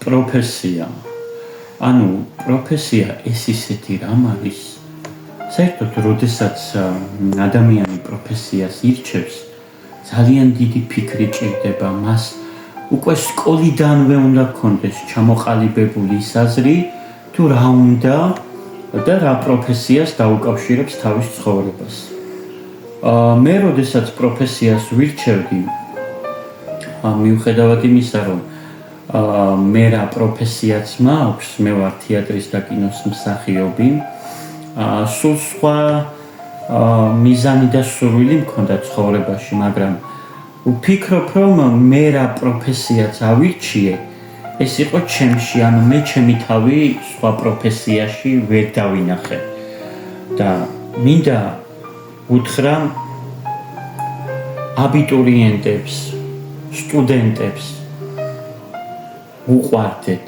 პროფესია. ანუ პროფესია ეს ისეთი რამ არის, საერთოდ როდესაც ადამიანი პროფესიას ირჩევს, ძალიან დიდი ფიქრი ჭირდება მას. უკვე სკოლიდანვე უნდა გქონდეს ჩამოყალიბებული აზრი, თუ რა უნდა და რა პროფესიას დაუკავშირებს თავის ცხოვრებას. მე როდესაც პროფესიას ვირჩევდი, მიუხედავად იმისა, რომ მე რა პროფესიაც მაქვს, მე ვარ თეატრის და კინოს მსახიობი, სულ სხვა მიზანი და სურვილი მქონდა ცხოვრებაში, მაგრამ ვფიქრობ, რომ მე რა პროფესიაც ავირჩიე, ეს იყო ჩემში, ანუ მე ჩემი თავი სხვა პროფესიაში ვერ დავინახე. და მინდა უთხრა აბიტურიენტებს, სტუდენტებს უყვარდეთ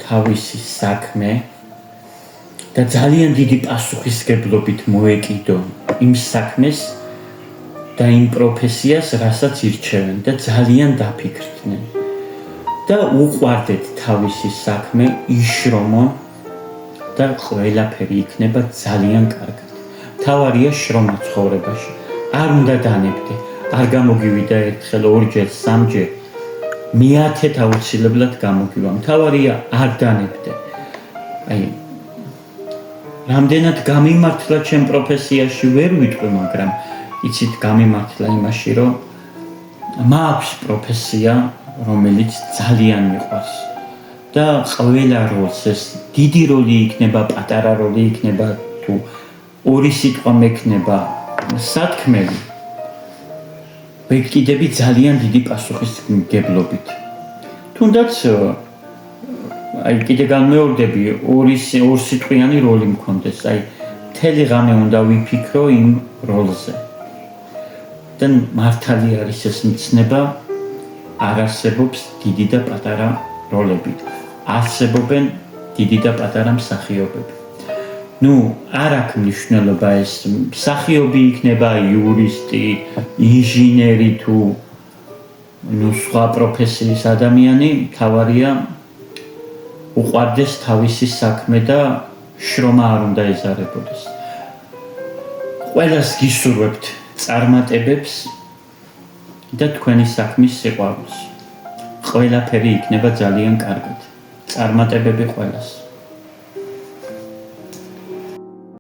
თავისი საქმე და ძალიან დიდი პასუხისმგებლობით მოეკიდონ იმ საქმეს და იმ პროფესიას, რასაც ირჩევენ და ძალიან დაფიქრდნენ. და უყვარდეთ თავისი საქმე, იშრომონ და ყველაფერი იქნება ძალიან კარგად. თავარია შრომა ცხოვრებაში. არ უნდა დანებდე, არ გამოგივიდა ერთხელ, ორჯერ, სამჯერ, მეათედ აუცილებლად გამოგივა. თავარია არ დანებდე. რამდენად გამიმართლა ჩემ პროფესიაში ვერ ვიტყვი, მაგრამ იცით, გამიმართლა იმაში, რომ მაქვს პროფესია, რომელიც ძალიან მიყვარს. და ყველა როლს, ეს დიდი როლი იქნება, პატარა როლი იქნება, თუ ორი სიტყვა მექნება სათქმელი, ვეკიდები ძალიან დიდი პასუხისმგებლობით. თუნდაც კიდე განმეორდები, ორ სიტყვიანი როლი მქონდეს, მთელი ღამე უნდა ვიფიქრო იმ როლზე. და მართალი არის ეს მცნება, არ არსებობს დიდი და პატარა როლები. არსებობენ დიდი და პატარა მსახიობები. არ აქვს მნიშვნელობა ეს მსახიობი იქნება, იურისტი, ინჟინერი თუ სხვა პროფესიის ადამიანი, თავარია უყვარდეს თავისი საქმე და შრომა არ უნდა ეზარებოდეს. ყველას გისურვებთ წარმატებებს და თქვენი საქმის სიყვარულს. ყველაფერი იქნება ძალიან კარგად. წარმატებები ყველას.